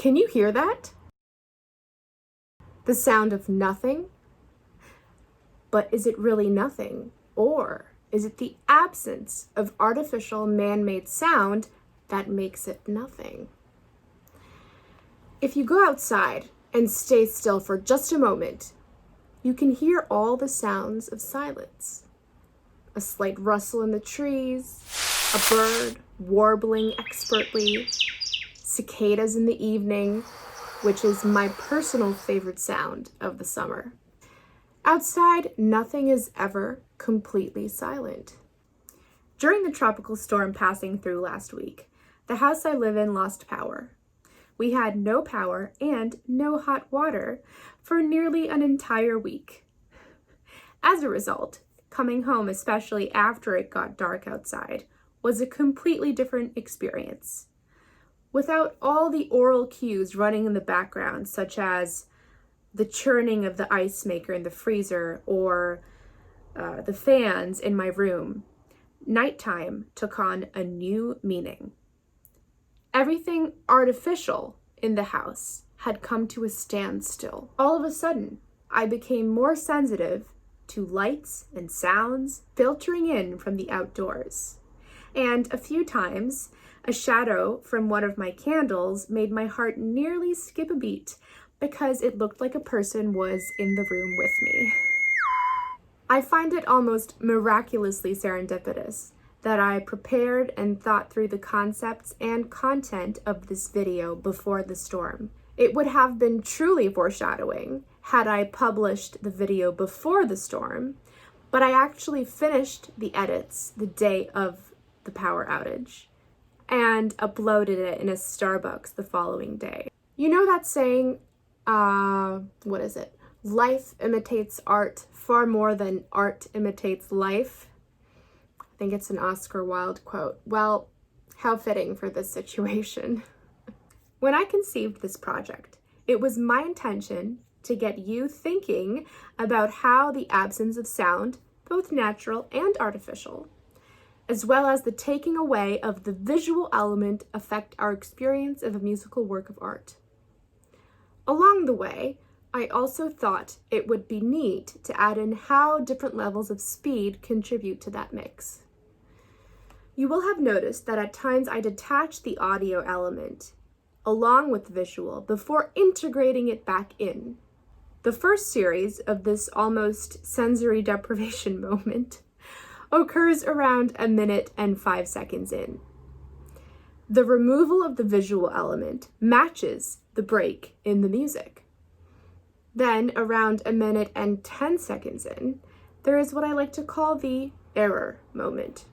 Can you hear that? The sound of nothing? But is it really nothing? Or is it the absence of artificial man-made sound that makes it nothing? If you go outside and stay still for just a moment, you can hear all the sounds of silence. A slight rustle in the trees, a bird warbling expertly, cicadas in the evening, which is my personal favorite sound of the summer. Outside, nothing is ever completely silent. During the tropical storm passing through last week, the house I live in lost power. We had no power and no hot water for nearly an entire week. As a result, coming home, especially after it got dark outside, was a completely different experience. Without all the oral cues running in the background, such as the churning of the ice maker in the freezer or the fans in my room, nighttime took on a new meaning. Everything artificial in the house had come to a standstill. All of a sudden, I became more sensitive to lights and sounds filtering in from the outdoors. And a few times, a shadow from one of my candles made my heart nearly skip a beat because it looked like a person was in the room with me. I find it almost miraculously serendipitous that I prepared and thought through the concepts and content of this video before the storm. It would have been truly foreshadowing had I published the video before the storm, but I actually finished the edits the day of the power outage and uploaded it in a Starbucks the following day. You know that saying, what is it? Life imitates art far more than art imitates life. I think it's an Oscar Wilde quote. Well, how fitting for this situation. When I conceived this project, it was my intention to get you thinking about how the absence of sound, both natural and artificial, as well as the taking away of the visual element, affect our experience of a musical work of art. Along the way, I also thought it would be neat to add in how different levels of speed contribute to that mix. You will have noticed that at times I detach the audio element along with the visual before integrating it back in. The first series of this almost sensory deprivation moment occurs around 1 minute and 5 seconds in. The removal of the visual element matches the break in the music. Then, around 1 minute and 10 seconds in, there is what I like to call the error moment.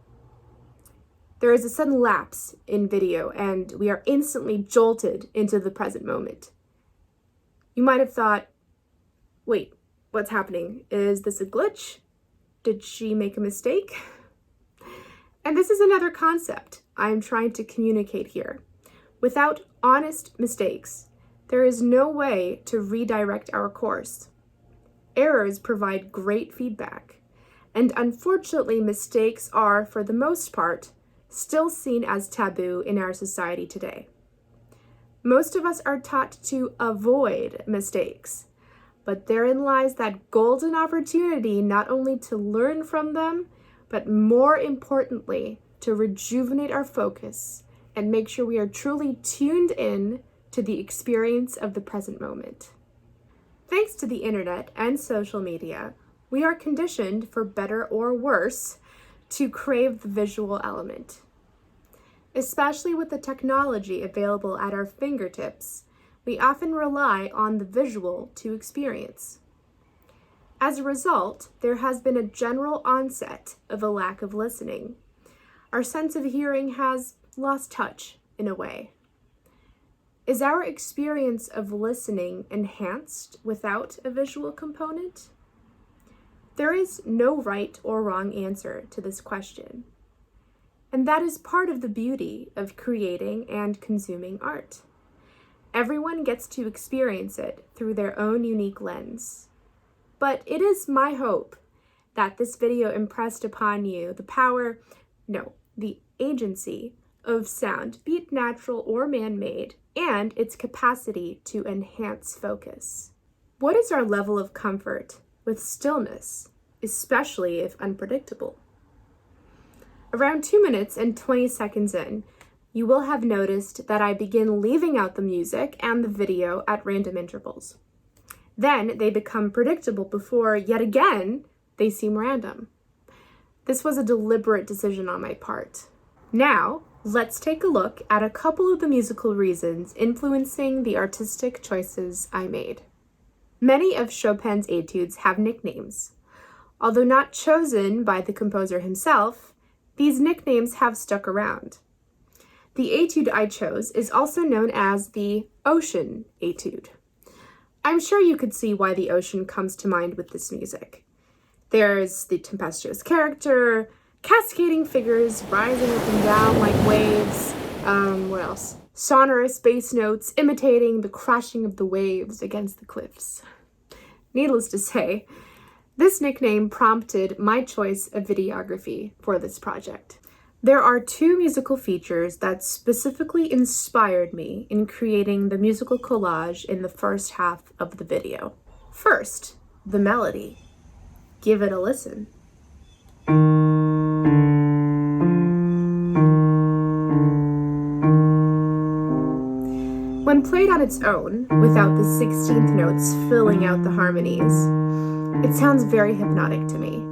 There is a sudden lapse in video, and we are instantly jolted into the present moment. You might have thought, wait, what's happening? Is this a glitch? Did she make a mistake? And this is another concept I'm trying to communicate here. Without honest mistakes, there is no way to redirect our course. Errors provide great feedback, and unfortunately, mistakes are, for the most part, still seen as taboo in our society today. Most of us are taught to avoid mistakes, but therein lies that golden opportunity not only to learn from them, but more importantly, to rejuvenate our focus and make sure we are truly tuned in to the experience of the present moment. Thanks to the internet and social media, we are conditioned, for better or worse, to crave the visual element. Especially with the technology available at our fingertips, we often rely on the visual to experience. As a result, there has been a general onset of a lack of listening. Our sense of hearing has lost touch in a way. Is our experience of listening enhanced without a visual component? There is no right or wrong answer to this question. And that is part of the beauty of creating and consuming art. Everyone gets to experience it through their own unique lens. But it is my hope that this video impressed upon you the agency of sound, be it natural or man-made, and its capacity to enhance focus. What is our level of comfort with stillness, especially if unpredictable? Around 2 minutes and 20 seconds in, you will have noticed that I begin leaving out the music and the video at random intervals. Then they become predictable before, yet again, they seem random. This was a deliberate decision on my part. Now, let's take a look at a couple of the musical reasons influencing the artistic choices I made. Many of Chopin's etudes have nicknames. Although not chosen by the composer himself, these nicknames have stuck around. The etude I chose is also known as the Ocean Etude. I'm sure you could see why the ocean comes to mind with this music. There's the tempestuous character, cascading figures rising up and down like waves. What else? Sonorous bass notes imitating the crashing of the waves against the cliffs. Needless to say, this nickname prompted my choice of videography for this project. There are 2 musical features that specifically inspired me in creating the musical collage in the first half of the video. First, the melody. Give it a listen. When played on its own, without the 16th notes filling out the harmonies, it sounds very hypnotic to me.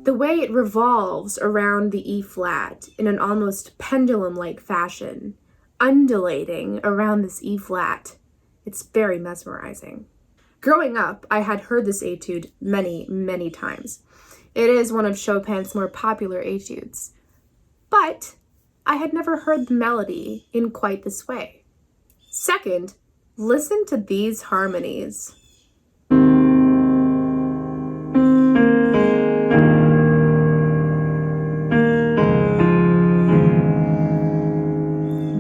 The way it revolves around the E flat in an almost pendulum-like fashion, undulating around this E flat, it's very mesmerizing. Growing up, I had heard this etude many, many times. It is one of Chopin's more popular etudes, but I had never heard the melody in quite this way. Second, listen to these harmonies.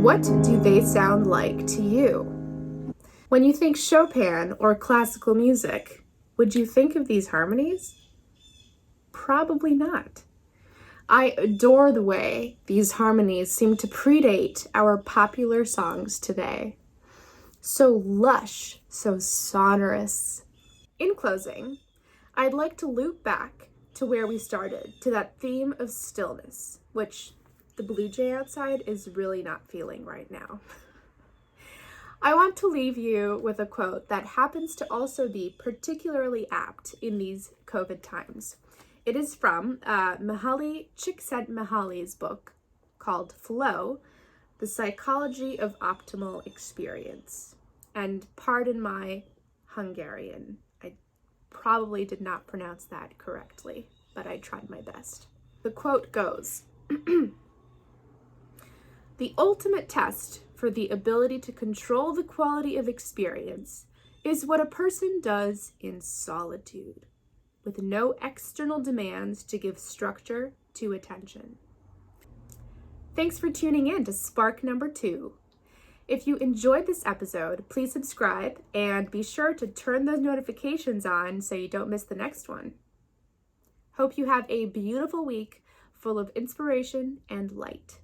What do they sound like to you? When you think Chopin or classical music, would you think of these harmonies? Probably not. I adore the way these harmonies seem to predate our popular songs today. So lush, so sonorous. In closing, I'd like to loop back to where we started, to that theme of stillness, which the blue jay outside is really not feeling right now. I want to leave you with a quote that happens to also be particularly apt in these COVID times. It is from Mihaly Csikszentmihalyi's book called Flow, The Psychology of Optimal Experience. And pardon my Hungarian. I probably did not pronounce that correctly, but I tried my best. The quote goes, "The ultimate test for the ability to control the quality of experience is what a person does in solitude, with no external demands to give structure to attention." Thanks for tuning in to Spark number 2. If you enjoyed this episode, please subscribe and be sure to turn those notifications on so you don't miss the next one. Hope you have a beautiful week full of inspiration and light.